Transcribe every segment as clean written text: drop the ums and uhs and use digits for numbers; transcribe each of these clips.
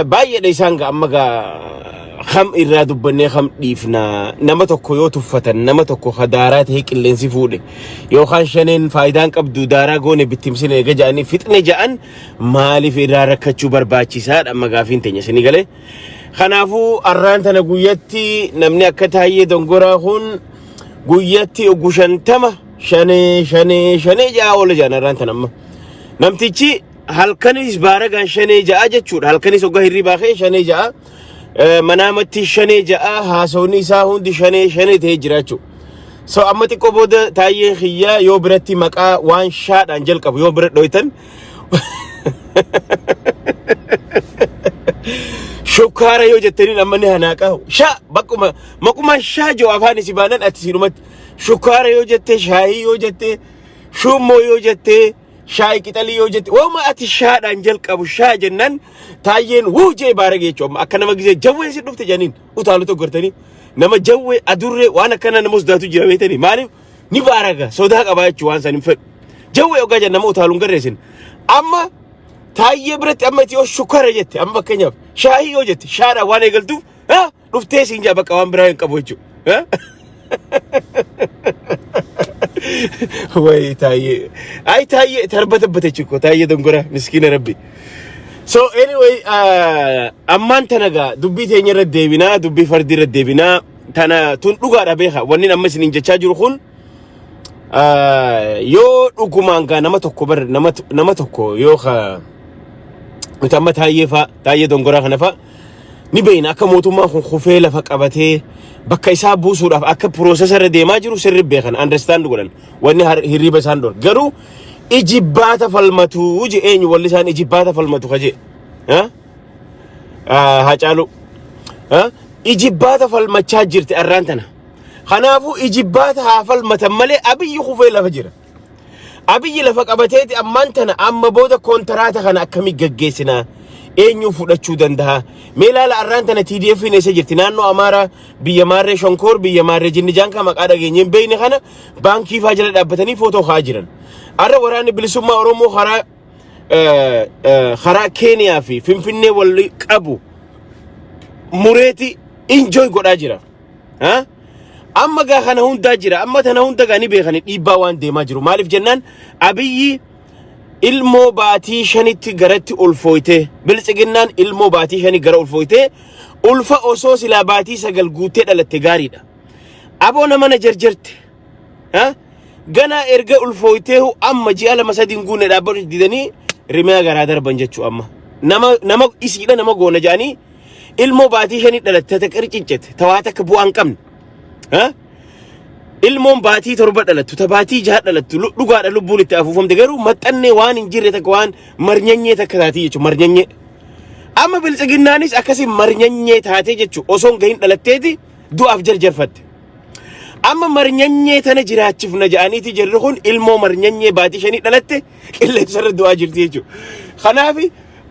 باية ليسانغ أمغا خم إرادو بني خم ديفنا نمتوكو يو تفتن نمتوكو خدارات هيك اللي نسيفولي يو خان شنين فايدان قبدو دارا قوني بتمسين ايجا جاني فتنة جان مالي في إرارة كتشو برباچي ساد أمغا فين تنيا سنيقالي خنافو أران تنا قويتي نمني أكتايي دنقورا خون قويتي وقوشان تما شني جا ولا جانا أران تنا نمتيجي halkanis baragan shane jaa jechuudha halkanis oga hirriba kee shane jaa manamatti shane jaa haasawni isaa hundi shane ta'e jiraachu so ammati qoboda taayeen khiyya yoo biratti maqaa waan shaadhaan jalqabu yoo bira dhoytan shukara yoo jettani namni hanaaqa sha bakkuma maquma shaa joo afaan sibaanan ati sinumat shukara yoo jette shaahi yoo jette shummo yoo jette شاي كتالي يوجد وما أتشاد أنجل كابو شاي جنان تاين وجه بارجي شوم أكنا ما جزء جوّي سيد نفط جانين وتعالوا تقولتني نما جوّي أدورة وأنا كنا نموس داتو جراميتني مالي نبارجا سوداك أباي شوان سنين فت جوّي أوجا جنان مو تعالوا نقرسين أما تاي برت أما تيو شكر جت أما كنيا شاي يوجد شارع وانا قلتو ها نفتيس إنجا بك أوام براين كابو شو ها وای تایی تربت بتچکو تایی دنگورا مسکین ربی so anyway amman tanaga dubbi teenya raddeebina dubbi fardi raddeebina tana tun dhuga dhabeha wanni amma sinin jecha jiru kun yo dhugumaan ga nama tokko yo kha mutamma taayye dongora kana fa ni beena akka mootummaa kun khufee lafa qabatee bakka isaa buusuudhaaf akka processor deemaa jiru sirri beekan understand godhan wanni hirriba isaan dor garuu ijibbata falmatu uji eenyu walli isaan ijibbata falmatu kaje hacaalu ijibbata falmachaa jirti arraan tana khanaafu ijibbata haa falmatan malee abiyyi khufee lafa jira abiyyi lafa qabateeti ammaan tana amma booda kontraata kana akkamii gaggeessinaa eenyu fudhachuu danda'a meelaala arraan tana TDF ne isa jirti naannoo Amaara biyya Maarree Shonkoor biyya Maarree Jinnijaan ka maqaa dhageenyeen beeyne kana baankii faa jala dhaabbatanii footoo kaa jiran arra waraanni bilisummaa Oromoo karaa Keeniyaa fi Finfinnee wal qabu mureeti enjoy godhaa jira amma gaa kana hundaa jira amma tana hunda gaani beekani dhiibbaa waan deemaa jiru maaliif jennaan abiyyi ilmo baatii shanitti garatti ulfooyte biltsiginnaan ilmo baatii shani gara ulfooyte ulfa osoo silaa baatii sagal guutee dhalatte gaariidha aboo nama na jarjarte gana erga ulfooytee amma ji'a lama sadiin guune dhaabbatu didanii rimaa garaa darban jechuu amma nama isiidha nama goona jaanii ilmo baatii shani dhalatte ta qircincete tawaata akka bu'aan qabne ilmoon baatii torba dhalattu ta baatii jaha dhalattu dhugaadha lubbuun itti afuufamte garuu maxxannee waan hin jirre takka waan marnyanyee takka taatee jechuudha marnyanyee amma biltsiginnaanis akkasii marnyanyee taatee jechuudha osoon gahin dhalatteeti du'aaf jarjarfatte amma marnyanyee tana jiraachifna ja'aniiti jirri kun ilmoo marnyanyee baatii shanii dhalatte qilleensarra du'aa jirti jechuudha kanaaf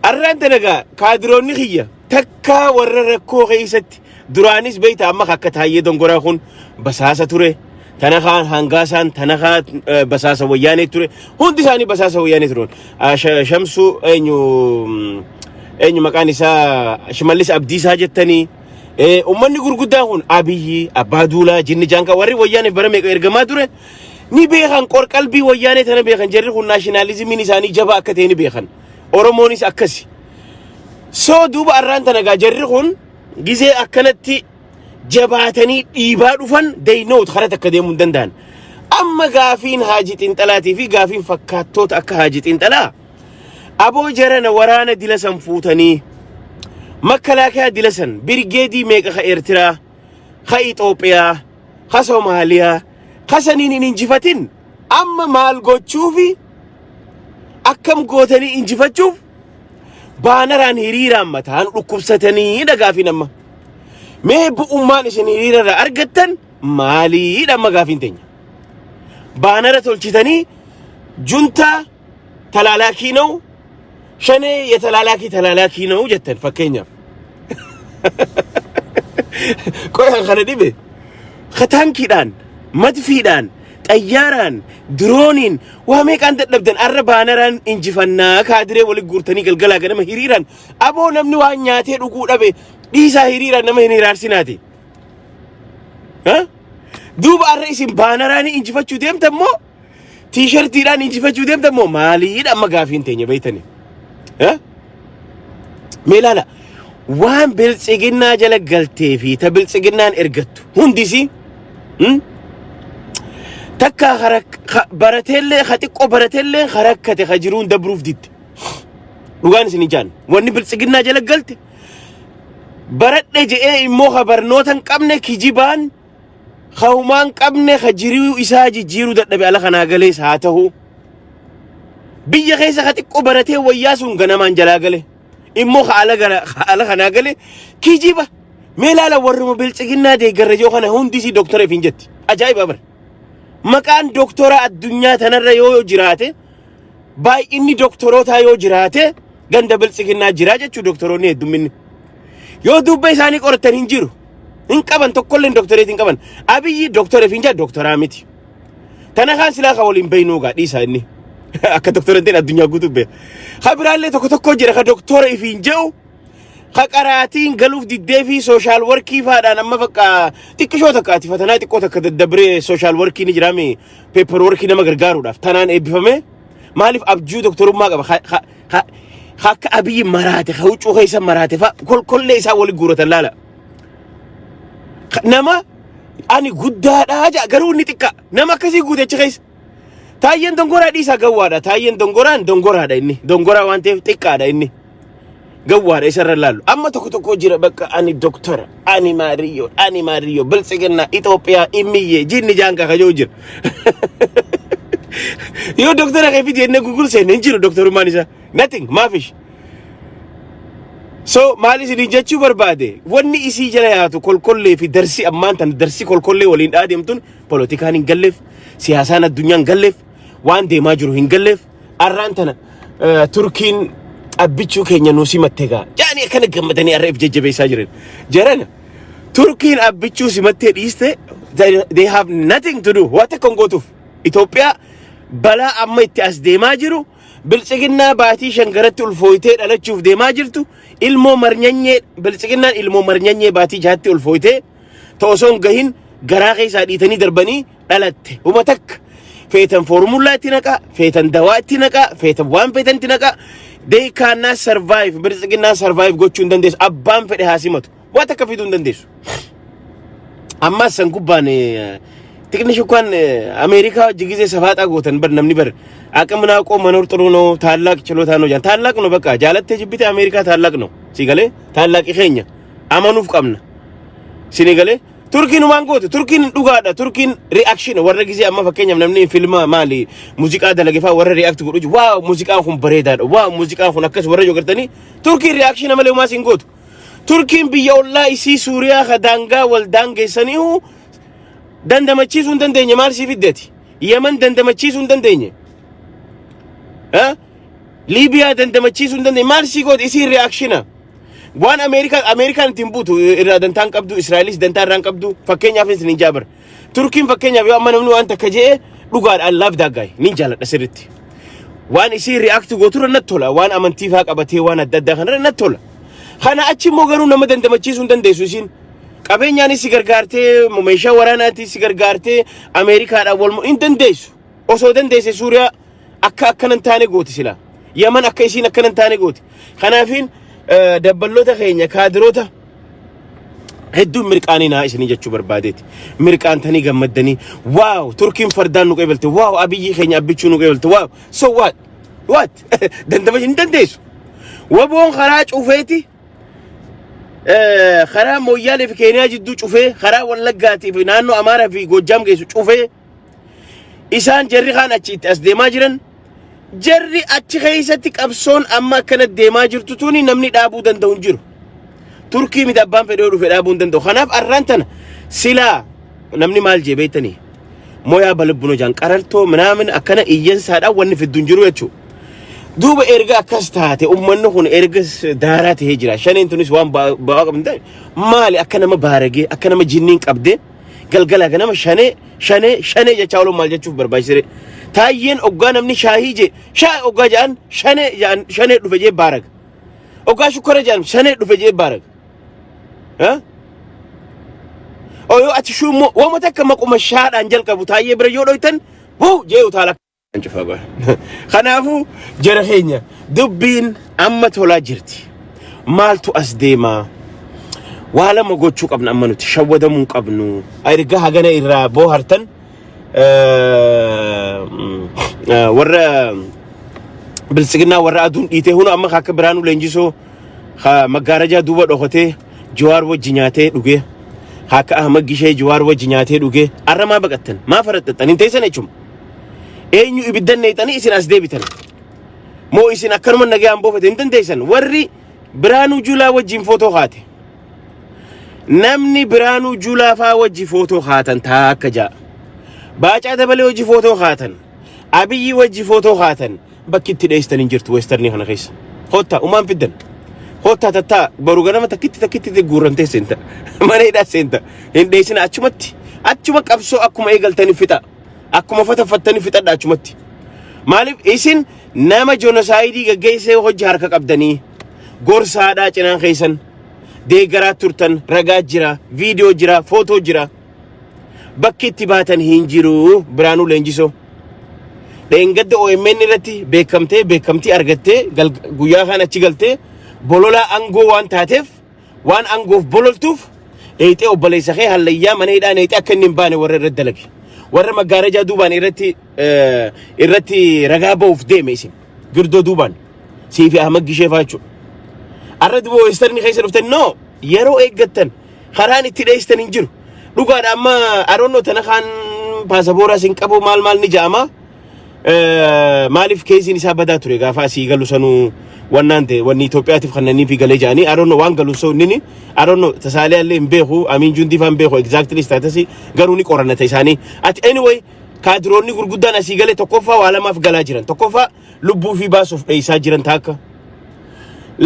arraan tanagaa kaadiroonni kiyya takka warra rakkoo keessatti duraanis beeyta amma akka taayyee dongoraa kun basaasa ture تناخان هنغاسان تناخان بساسة وياني توري هندي ساني بساسة وياني ترون شمسو أينو مكاني سا شماليس أبدي ساجتني أمني غرقودا هون أبي أبادولا جني جانكا وري وياني برمي إرغما توري ni beekan qor qalbii wayyaanee tana beekan jarri kun nationalism isaanii jaba akka ta'e ni beekan oromoonis akkasi soo duuba arraan tana gaa jarri kun gizee akkanatti jabaatanii dhiibaa dhufan deynoot karaa takka deemuu danda'an amma gaafiin haaji xinxalaatii fi gaafiin fakkaattoota akka haaji xinxalaa aboo jarana waraana dilasan fuutanii makalaakaa dilasan birgeedii meeqa ka eertiraa ka Itoophiyaa ka Soomaaliyaa kasaniin hin injifatin amma maal gochuufi akkam gootanii injifachuuf baanaraan hiriiraan mataan dhukkubsatanii dhagaafin amma mee bu'ummaan isin hiriirarraa argattan maaliidha amma gaafin teenya baanara tolchitanii juntaa talaalaakii na'u shanee talaalaakii na'u jettan fakkeenyaaf qoran kana dhibe kataankiidhaan madfiidhaan xayyaaraan drooniin waa meeqaan dadhabdan arra baanaraan injifannaa kaadiree wali guurtanii galgalaa ganama hiriiraan aboo namni waa nyaatee dhuguu dhabe dhiisaa hiriiraan nama hin hiraarsinaati duuba arra isin baanaraan injifachuu deemtan moo tiishartiidhaan injifachuu deemtan moo maaliidha amma gaafiin teenya beeytani mee ilaala waan biltsiginnaa jala galtee fi ta biltsiginnaan ergattu hundisi takka barateellee xiqqoo barateellee harakkate jiruun dabruuf ditte dhugaan isin ijaan wanni biltsiginnaa jala galte baradhe je'ee immoo barnoota hin qabne kijibaan khawmaan qabne jiruu isaa jijjiiruu dadhabe ala kanaa galees haa ta'u biyya keessa xiqqoo baratee wayyaa sun ganamaan jalaa gale immoo ala kanaa gale kijiba mee ilaala warruma biltsiginnaa deeggarra yoo kana hundisi doktora ifiin jetti ajaa'iba bara maqaan doktora addunyaa tanarra yoo jiraate baay'inni doktorootaa yoo jiraate ganda biltsiginnaa jiraa jechuu doktoroonni heddumminni yoo dubba isaanii qoratan hin jiru hin qaban tokkolleen doktoreet hin qaban abiyyi doktora ifiin jaa doktoraa miti tana kaan silaa ka waliin beeynuu gaa dhiisaa inni akka doktorantiin addunyaa guutuu bee khabiraallee tokko jira ka doktora ifiin je'u ka qaraatiin galuuf diddee fi sooshaal workii faadhaan amma bakka xiqqishoo takka ati fatanaa xiqqoo takka daddabree sooshaal workii ni jiraame peepper workii nama gargaaruudhaaf tanaan eebbifame maaliif abjuu doktorummaa qaba akka abiyyi maraate ka huccuu keessa maraate fa kolkollee isaa wali guuratan laala nama ani guddaadhaa jaa garuu inni xiqqa nama akkasii guutechi keessa taayyen dongoraa dhiisaa gawwaadha taayyen dongoraadha inni dongoraa waan ta'eef xiqqaadha inni gawwaadha isarra laalu amma tokko jira bakka ani doktora ani maariyo biltsiginnaa Itoophiyaa immiyyee jinni jaankaa kajoo jira yoo doktora keefiti enne gugul seenne hin jiru doktorummaan isaa nothing maafish so maali isin jechuu barbaade wanni isii jala yaatu kolkollee fi darsi ammaan tan darsi kolkollee waliin dhaademtun politikaan hin galleef siyaasaan addunyaan galleef waan deemaa jiru hin galleef arraan tana turkiin abbichuu keenya nuusi matteegaa jaanii akkana gammadanii arreef jajjabeessaa jiran turkiin abbichuu simattee dhiiste they have nothing to do waan takka hin gootuuf Itoophiyaa balaa amma itti as deemaa jiru biltsiginnaa baatii shangaratti ulfooytee dhalachuuf deemaa jirtu ilmoo marnyanyee biltsiginnaan ilmoo marnyanyee baatii jaatti ulfooytee ta'osoon gahin garaa keessaa dhiitanii darbanii dhalatte uma takka feetan formulaa itti naqaa feetan dawaa itti naqaa feetan waan feetan itti naqaa they cannot survive biltsiginnaan survive gochuu hin dandeessu abbaan fedhe haa simatu waan takka fiduu hin dandeessu ammas san gubbaan ቴክኒሽ እንኳን አሜሪካ ጅጊዜ ሰፋጣ ጎተን በነምኒ በር አቅምና ቆ መኖር ጥሩ ነው ታላቅ ችሎታ ነው ያን ታላቅ ነው በቃ ጃለተ ጅቢቲ አሜሪካ ታላቅ ነው ሲገለ ታላቅ ይኸኛ አመኑፍ ቀምና ሲኔገለ ቱርኪን ማንጎት ቱርኪን ዱጋዳ ቱርኪን ሪአክሽን ወረ ጊዜ አማ ፈከኛ ምናምን ፊልም ማሊ ሙዚቃ ደለገፋ ወረ ሪአክት ጉዱጅ ዋው ሙዚቃ ሁን በሬዳ ዋው ሙዚቃ ሁን አከስ ወረ ጆገርተኒ ቱርኪን ሪአክሽን አመለው ማሲንጎት ቱርኪን ቢያውላ ኢሲ ሱሪያ ከዳንጋ ወልዳንገሰኒሁ dandamachiisuun dandeenye maal si fiddeti yemen dandamachiisuun dandeenye libiyaa dandamachiisuun dandeenye maal si god isi reactiona waan amerikaan tin buutu irraa dantaan qabdu israelis dantaan irraan qabdu fakkeenyaaf nin jaabar turkiin fakkeenyaaf yoo amma namni waan takka jee dhugaadha I love that guy nin jaaladha sirritti waan isi react gootura natti tola waan amantiifaa qabatee waan adda addaa kanarra natti tola kana achi immoo garuu nama dandamachiisuun dandeessu isiin qabeenyaan si gargaartee meeshaa waraanaatti si gargaartee ameerikaadhaan wal hin dandeessu osoo dandeesse suuriyaa akkanan taane gooti sila yaman akka isiin akkanan taane gooti kanaafiin dabballoota keenya kaadiroota hedduu mirqaaninaa isinii jechuu barbaadeeti mirqaantanii gammaddanii waaw turkiin fardaan nu qeebalte waaw abiyyi keenya abbichuu nu qeebalte waaw so what dandama hin dandeessu waboon karaa cufeeti خرا مويال في كينيا جدو شوفه خرا ولقاتي في نانو أمارة في جوجام جيسو شوفه إنسان جري خان أشيت أس دماجرن جري أشخيستك أبصون أما كانت دماجر توني نمني دابو دندون جرو تركي مدبان في دورو في دابو دندو خناف أرانتنا سلا نمني مال جيبيتني مويا بلبونو جان كارلتو منامن أكنا إيجن سادا وني في الدنجرو يتشو دوبا إرجع كستاتي أمّنه هون إرجع دارات هجرة شانين تونس وان باق من ده مالي أكنا ما بارجي أكنا ما جنين كبده galgala ganama shane jecha olu maal jechuuf barbaachisire taayyeen oggaa namni shaahii je shaa oggaa jaan shane dhufe jee baarag oggaa shukara jaan shane dhufe jee baarag ha oyo ati shummo wama takka maquma shaadhaan jalqabu taayyee bira yoo dhoytan wuu jee utaala ancufa ba khanaafu jara keenya dubbiin amma tolaa jirti maaltu as deema wala ma gochuu qabna amma nuti shawwadamuu qabnu erga hagana irraa boohartan warra bilsigina warra aduun dhiitee hunu amma akka biraanu leenjisoo maggaaraja duuba dhokotee jawaar wajji nyaatee dhugee akka ahmad gishee jawaar wajji nyaatee dhugee arramaa baqattan maa faradhattan hin teessan jechuun eenyu ibiddan neexanii isin as deebitan moo isin akkanuma nagaan boofate hin dandeessan warri biraanuu julaa wajjiin footoo kaate namni biraanuu julaa faa wajji footoo kaatan taakka jaa baacaa dabalee wajji footoo kaatan abiyyi wajji footoo kaatan bakki itti dheestan hin jirtu weestarnii kana keessa hotta umaan fiddan hotta tattaa baru ganama takkitti guurrantee seenta mana hidhaa seenta hin dheesina achuma qabsoo akkuma eegaltanii fixa akkuma fatafattanii fixadha achumatti maaliif isin nama joonosaayidii gaggeessee hojii harka qabdanii gorsaadhaa cinaan keessan deeggaraa turtan ragaa jira viidiyoo jira footoo jira bakki itti baatan hin jiru biraanuu leenjisoo dheengadda OMN irratti beekamtii argattee guyyaa kan achi galtee bololaa angoo waan taateef waan angoof bololtuuf dheeyxee obboleessa kee hallayyaa mana hidhaan dheeyxee akka inni hin baane warra irratti dalage warra maggaarajaa duubaan irratti ragaa ba'uuf deeme isin girdoo duubaan siifi ahmad gishee faachuu arra duboo weestarni keessa dhuftan no yeroo eeggattan karaan itti dheestan hin jiru dhugaadha amma aroonnoo tana kaan paasapoora sin qabu maal ni jaama maaliif keesiin isaa badaa ture gaafa asii galu sanuu wannaante wanni Itoophiyaatiif kannanii fi galee jaanii aroonnoo waan galu soo nini aroonnoo tasaalee allee hin beeku amiin juundii faan beeku exactly status garuu ni qorannata isaanii ati anyway kaadiroonni gurguddaan asii galee tokkoffaa waa lamaaf galaa jiran tokkoffaa lubbuu fi baasuuf dheeysaa jiran taakka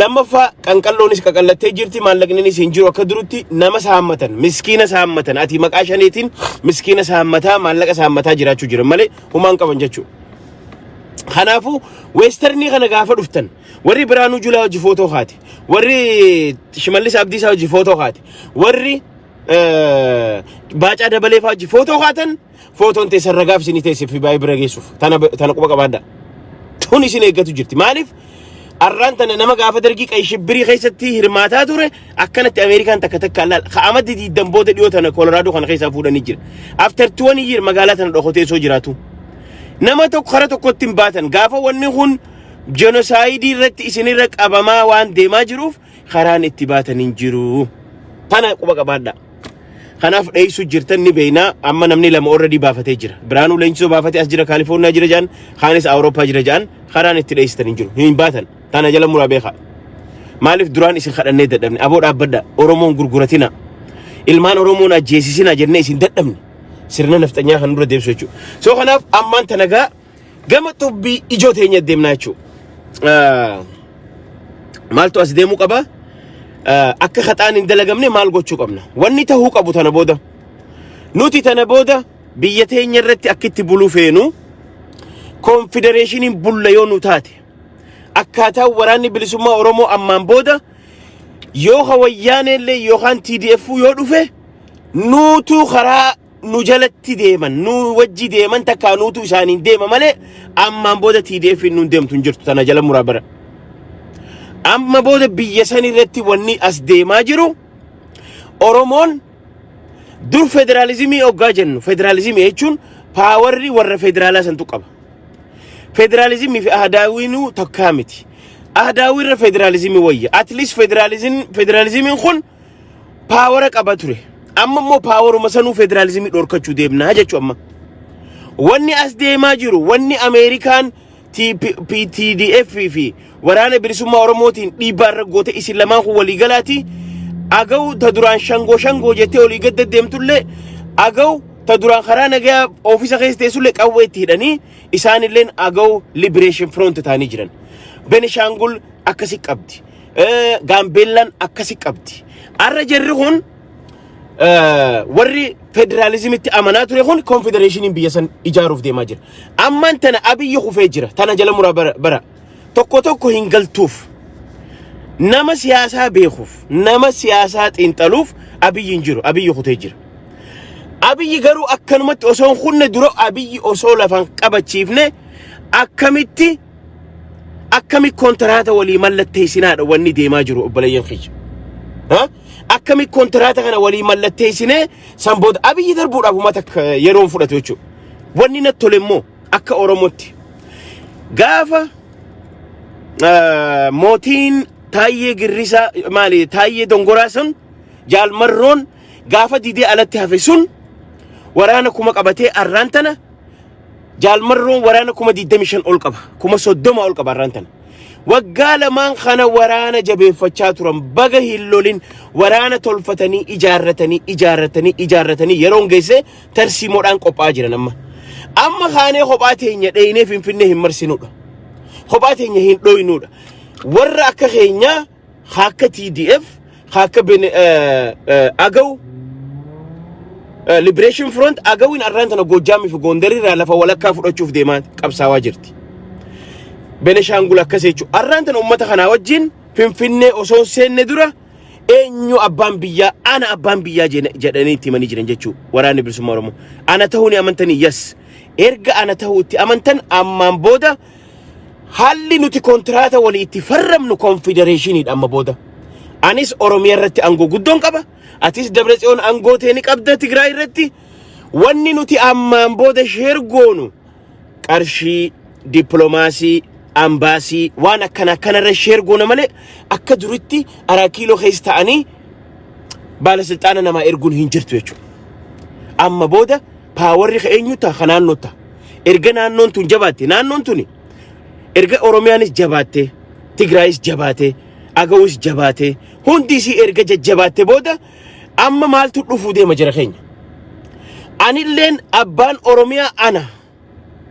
lammaffaa qanqalloonis qaqallattee jirti maallaqninis hin jiru akka durutti nama saammatan miskiina saammatan ati maqaa shaneetiin miskiina saammataa maallaqa saammataa jiraachuu jiran malee humaan qaban jechuu khanaafu weestarnii kana gaafa dhuftan warri biraanuu julaa wajji footoo kaate warri shimallis abdiisaa wajji footoo kaate warri baacaa dabalee faa wajji footoo kaatan footoon teessan ragaaf isinii teessee fi baay'ee bira geessuuf tana quba qabaadha tun isin eeggatu jirti maaliif arraan tana nama gaafa dargii qayshibbirii keessatti hirmaataa ture akkanatti Ameerikaan takka laal ka'amatti diiddan booda dhiyoo tana Koloraadoo kana keessaa fuudhanii jira after 20 years magaalaa tana dhokotee soo jiraatu nama tokko kara tokkotti hin baatan gaafa wanni kun jenosaayidii irratti isinirra qabamaa waan deemaa jiruuf karaan itti baatan hin jiru tana quba qabaadha kanaaf dheeysu jirtan ni beeyna amma namni lama already baafatee jira biraanuu leenjisoo baafatee as jira Kaalifoorniyaa jira jaan kaanis Awurooppaa jira jaan karaan itti dheeysitan hin jiru hin baatan tana jala muraa beeka maaliif duraan isin kadhannee dadhabne aboo dhaabbadha Oromoon gurguratina ilmaan Oromoon ajjeesisina jennee isin dadhabne sirna naftanyaa kan dura deebisuu jechuudha soo kanaaf ammaan tanagaa gama tubbii ijoo teenya deemnaa jechuudha maaltu as deemuu qaba akka khataan hin dalagamne maal gochuu qabna wanni tahuu qabu tana booda nuti tana booda biyya teenya irratti akkitti buluu feenu konfedereeshiniin bulla yoo nu taate akkaataa waraanni bilisummaa Oromoo ammaan booda yoo hawayyaanellee yookaan TDF yoo dhufe nuutu karaa nu jalatti deeman nu wajji deeman takka nuutu isaaniin deema malee ammaan booda TDF nu deemtu hin jirtu tana jala muraa bara amma booda biyya san irratti wanni as deemaa jiru Oromoon dur federalizimii oggaa jennu federalizimii jechuun paawarri warra federaalaa santu qaba federalizimii fi ahdaawinuu takkaa miti ahdaawirra federalizimii wayya at least federalizimiin kun paawara qaba ture amma immoo paawaruma sanuu federalizimii dhorkachuu deemnaa jechuu amma wanni as deemaa jiru wanni Ameerikaan TDF fi waraana bilisummaa Oromootiin dhiibbaa irra goote isin lamaan kun walii galaati agaw ta duraan shangoo jettee olii gadda deemtullee agaw ta duraan karaa nagaa ofiisa keessa teessullee qawwee itti hidhanii isaanilleen agaw liberation front taanii jiran Benishangul akkasi qabdi Gaambeellaan akkasi qabdi arra jarri kun warri federalismitti amanaa ture kun confederationiin biyya san ijaaruuf deemaa jira. Ammaan tana Abiyyi kufee jira. Tana jala muraa bara. Tokko hin galtuuf. Nama siyaasaa beekuuf, nama siyaasaa xiinxaluuf Abiyyi hin jiru. Abiyyi kutee jira. Abiyyi garuu akkanumatti osoo hin kunne dura Abiyyi osoo lafan qabachiifne akkamitti kontraata walii mallatteessinaadha wanni deemaa jiru obboleeyyan kiyya. Akkami kontraata kana walii mallatteessine sanbooda Abiyyi darbuudhaaf uummata yeroon fudhatu jechuudha. Wanni natti tole immoo akka Oromootti gaafa mootiin Taayyee Girrisaa maali Taayyee Dongoraa sun jaalmarroon gaafa didee alatti hafe sun waraana kuma qabatee arraan tana jaalmarroon waraana kuma 25 ol qaba kuma 30 ol qaba arraan tana. Waggaa lamaan kana waraana jabeeffachaa turan baga hin lolin waraana tolfatanii ijaarratanii yeroon geesse tarsiimoodhaan qophaa'aa jiran amma kaanee kophaa teenya dheeyinee Finfinnee hin marsinuudha. Kophaa teenya hin dhooyinuudha. Warra akka keenya akka TDF akka Agaw Liberation Front Agawin arraan tana Gojaamii fi Gondarirraa lafa walakkaa fudhachuuf deemaa qabsaawaa jirti. Beneshangul akkas jechuudha. Arraan tana uummata kanaa wajjin Finfinnee osoo seenne dura eenyu abbaan biyyaa ana abbaan biyyaa jedhanii itti himanii jiran jechuudha. Waraanni bilisummaa Oromoo. Ana ta'uu ni amantanii yes. Erga ana ta'uu itti amantan ammaan booda haalli nuti kontraata walii itti farramnu confederationiidha amma booda. Anis Oromiyaa irratti aangoo guddoon qaba. Atis Dabratsiyoon aangoo ta'e ni qabda Tigraay irratti. Wanni nuti ammaan booda sheergoonu qarshii diplomaasii ambaasii waan akkanarra sheergoona malee akka duritti araa kiiloo keessa ta'anii baalasilxaana namaa erguun hin jirtu jechuudha. Amma booda paawarri eenyu ta'a naannoo ta'a. Erga naannoon tun jabaatte naannoon tuni erga Oromiyaanis jabaatte Tigraayis jabaatte Agawus jabaatte hundi isii erga jajjabaatte booda amma maaltu dhufuu deema jira keenya. Anilleen abbaan Oromiyaa ana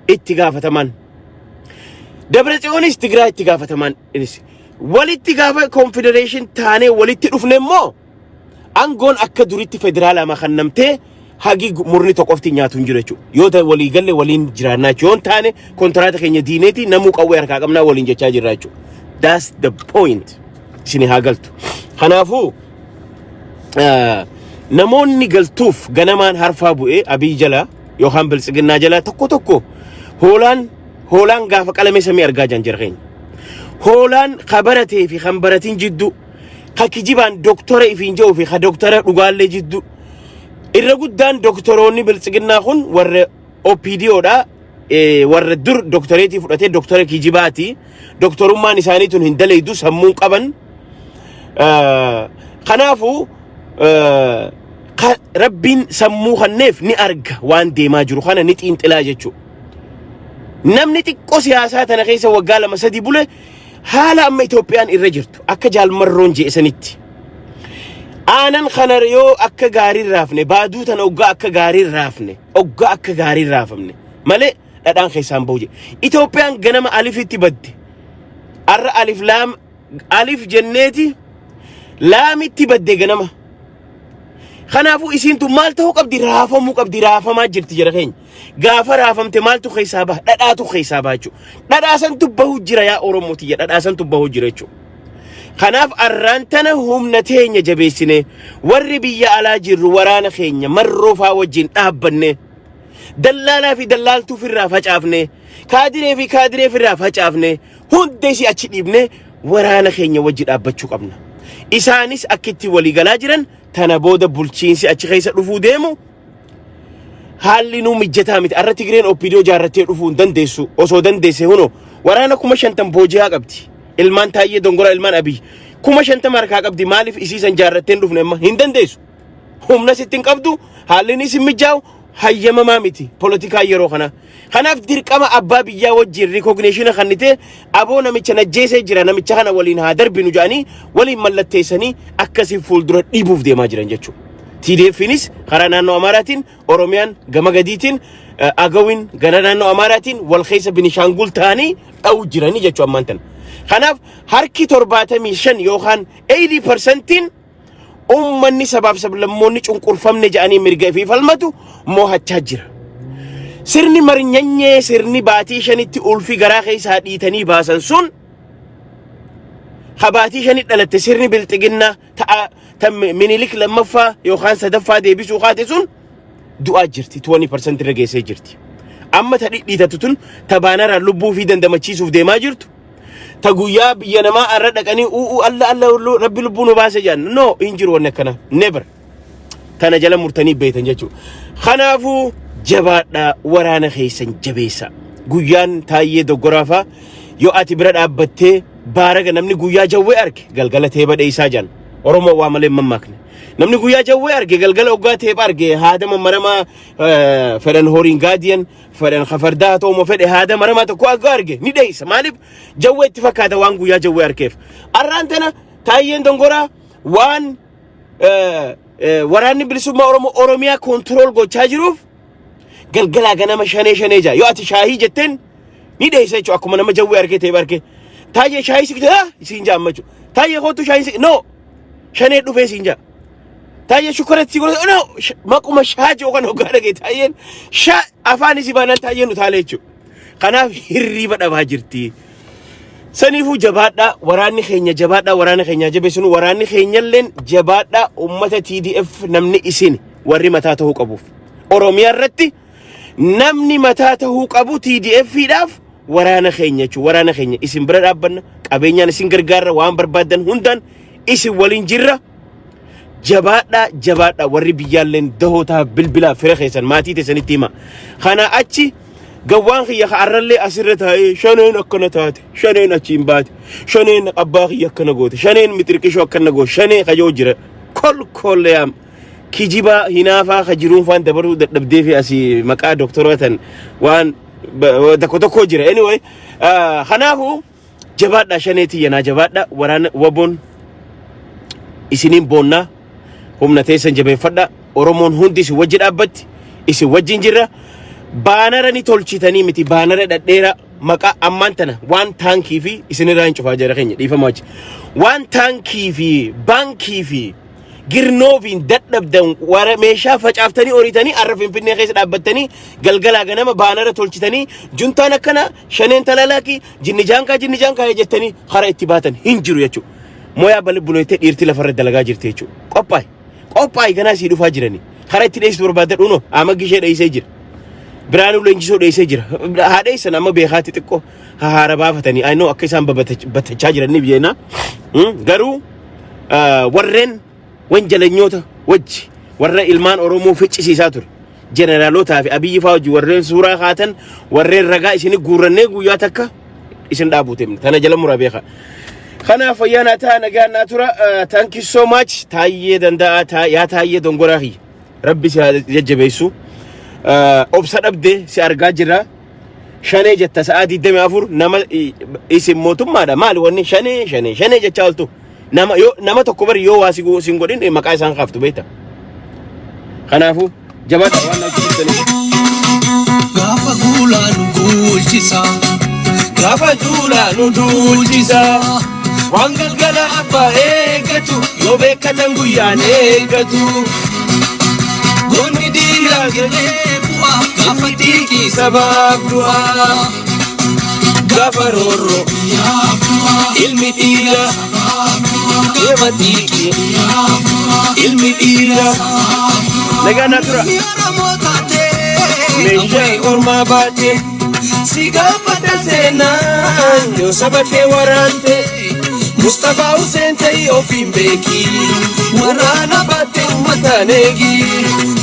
itti gaafataman. Dabratsiyoonis Tigraay itti gaafataman. Walitti gaafa confederation taanee walitti dhufne immoo aangoon akka duritti federaalaa makannamtee hagi murni tokkofti nyaatu hin jiru jechuudha. Yoo ta'e walii galle waliin jiraannaa yoo taane kontraata keenya diineeti namuu qawwee harkaa qabnaa waliin jechaa jirra jechuudha. That's the point. Isin haa galtu. Kanaafuu namoonni galtuuf ganamaan harfaa bu'ee Abiy jala yookaan Biltsiginnaa jala tokko hoolaan gaafa qalame samii argaa jira keenya. Hoolaan khabaratee fi khanbaratiin jiddu kakijibaan doktora ifiin jiru fi doktora dhugaallee jiddu. Irra guddaan doktoroonni Biltsiginnaa kun warra OPDOdha. Warra dur doktoreetii fudhatee doktora kijibaati. Doktorummaan isaanii tun hin daleeydu sammuun qaban. Kanaafuu Rabbiin sammuu kanneef ni arga waan deemaa jiru kana ni xiinxilaa jechuudha. Namni xiqqoo siyaasaa tana keessa waggaa 2-3 bule haala amma Itoophiyaan irra jirtu akka jaalmarroon jeesanitti. Aanan kana yoo akka gaarii raafne baaduu tana oggaa akka gaarii raafamne malee dhadhaan keessaan ba'u jedhe. Itoophiyaan ganama alifitti badde. Arra alif jenneeti laamitti badde ganama. Kanaafuu isiintu maal ta'uu qabdi raafamuu qabdi raafamaa jirti jira keenya. Gaafa raafamte maaltu keessaa baha dhadhaatu keessaa baha jechuudha. Dhadhaasantu bahu jira yaa Oromootiyya dhadhaasantu bahu jira jechuudha. Kanaaf arraan tana humna teenya jabeessine warri biyya alaa jirru waraana keenya marroofaa wajjin dhaabbanne dallaalaa fi dallaaltuu firraa facaafne kaadiree fi kaadiree firraa facaafne hundeesi achi dhiibne waraana keenya wajji dhaabbachuu qabna. Isaanis akkitti walii galaa jiran tana booda bulchiinsi achi keessa dhufuu deemu haalli nuu mijataa miti. Arra Tigreen OPDO jaarrattee dhufuu hin dandeessu. Osoo dandeesse huno waraana 50 booji'aa qabdi. Ilmaan Taayyee Dongoraa ilmaan Abiy 50 harkaa qabdi. Maaliif isiisan jaarratteen dhufne amma hin dandeessu. Humna sittin qabdu haalli ni simmijaa'u hayyamamaa miti politikaa yeroo kana. Kanaaf dirqama abbaa biyyaa wajjin recognition kannite aboo namicha najjeesee jira namicha kana waliin haa darbinu jedhanii waliin mallatteessanii akkasiin fuuldura dhiibuuf deemaa jiran jechuudha. TDFinis karaa naannoo Amaaraatiin Oromiyaan gama gadiitiin Agawin gara naannoo Amaaraatiin wal keessa Benishangul ta'anii dha'uu jiranii jechuudha ammaan tana. Kanaaf harki 75 yookaan 80% ummanni sabab sablammoonni cunqurfamne ja'anii mirga fi falmatu mo'achaa jira. Sirni marnyanyee sirni baatii shanitti ulfi garaa keessaa dhiitanii baasan sun habaatii shanitti dhalatte sirni bilxiginna ta'a minilik lammaffaa yookaan sadaffaa deebisuu kaate sun du'aa jirti 20% irra geessee jirti. Amma ta dhiitatu tun ta baanara lubbuu fi dandamachiisuuf deemaa jirtu ta guyyaa biyya namaa arra dhaqanii Allah rabbi lubbuu nu baase jaan no hin jiru wanne kana never tana jala murtanii beeytan jechuudha. Kanaafuu jabaadha waraana keessan jabeessa. Guyyaan taayyee doggoraafa yoo ati bira dhaabbattee baaraga namni guyyaa jawwee arge galgala teeba dheeysaa jaan Oromoo waa malee mammaakne. Namni guyyaa jawwee arge galgala oggaa teeba arge haada marama fedhan horiin gaadiyan fedhan khafardaa ta'uu fedhe haada marama tokko aggaa arge ni dheeysa maaliif jawwee itti fakkaata waan guyyaa jawwee argeef. Arraan tana taayyeen dongoraa waan waraanni bilisummaa Oromiyaa kontirool gochaa jiruuf galgala ganama shanee jaa yoo ati shaahii jetteen ni dheeysa jechuudha akkuma nama jawwee arge teeba arge taayyee shaahii siin jaammachu taayyee kootu shaahii no shanee dhufee siin jaa taayyee shukuratti no maquma shaaji okan hoggaa dhagee taayyeen afaan isi baanaan taayyeen utaalee jechuudha. Kanaaf hirriiba dhabaa jirti. Saniifuu jabaadha waraanni keenya jabaadha waraana keenya jabeessinu waraanni keenyalleen jabaadha ummata TDF namni isin warri mataa ta'uu qabuuf Oromiyaa irratti namni mataa ta'uu qabu TDF-dhaaf waraana keenya jechuudha. Waraana keenya isin bira dhaabbanna qabeenyaan isin gargaarra waan barbaadan hundaan isin waliin jirra. Jabaadha warri biyyaalleen dahoota bilbila fira keessan maatii teessanitti hima. Kana achi gawwaan kiyya arrallee asirra taa'ee shaneen akkana taate shaneen achiin baate shaneen abbaa kiyya akkana goote shaneen mitirqishoo akkana goote shanee kajoo jira kolkolleeyam kijiba hinaafaa kajiruun faan dabaruu dadhabdee fi asii maqaa doktorootan waan tokko jira. Anyway kanaafu jabaadha shaneetii yanaa jabaadha waraana waboon isiniin boonnaa humna teessan jabeeffadha. Oromoon hundi isin wajji dhaabbatti isin wajjin jirra. Baanara ni tolchitanii miti baanara dhadheera maqaa ammaan tana waan taankii fi isinirraa hin cufaa jara keenya dhiifama wachi waan taankii fi baankii fi girnooviin dadhabdan wara meeshaa facaaftanii horitanii arra Finfinnee keessa dhaabbattanii galgalaa ganama baanara tolchitanii juntaan akkana shaneen talalaakii jinni jaankaa jettanii hara itti baatan hin jiru jechuudha. Moyaa balbunootee dhiirti lafarra dalagaa jirti jechuudha. Qophaay ganaa sii dhufaa jiranii hara itti dheessitu barbaadadhuunoo ama gishee dheessee jira. Biraanuu leenjisoo dheessee jira. Haadheessan amma beekaatti xiqqoo haara baafatanii aynoo akka isaan battachaa jiran ni biyyeena. Garuu warreen wanjalanyoota wajji warra ilmaan Oromoo ficcisiisaa ture. Jeneraalootaa fi Abiyyi fa'aa wajji warreen suuraa kaatan warreen ragaa isin guurrannee guyyaa takka isin dhaabuute tana jala muraa beeka. Kanaaf fayyaanaa ta'a nagaan naa tura. Thank you so much. Taayyee danda'a yaa taayyee dongoraa kiyya. Rabbi si jajjabeessu. Obsa dhabdee si argaa jira. Shanee jetta sa'aa 24 nama isin mootummaadha maali wanni shanee jechaa oltu nama tokko bari yoo waa sin godhin maqaa isaan kaaftu beekta. Kanaafu jabaadha waan ajjeessanii. Gaafa duulaa nu duulchisa. Gaafa duulaa nu duulchisa. Waan galgala abbaa eeggatu yoo beekatan guyyaan eeggatu. Goonni diiraa galee bu'aa gaafa diigii sabaaf du'aa. Gaafa roorroo ilmi dhiira deema diigii ilmi dhiira. Nagaa naa tura. Meeshaa ormaa baatee si gaafata seenaan yoo sabatee waraante. Mustafa Hussein ta'ii ofiin beekii waraana baatee uummataan eegii.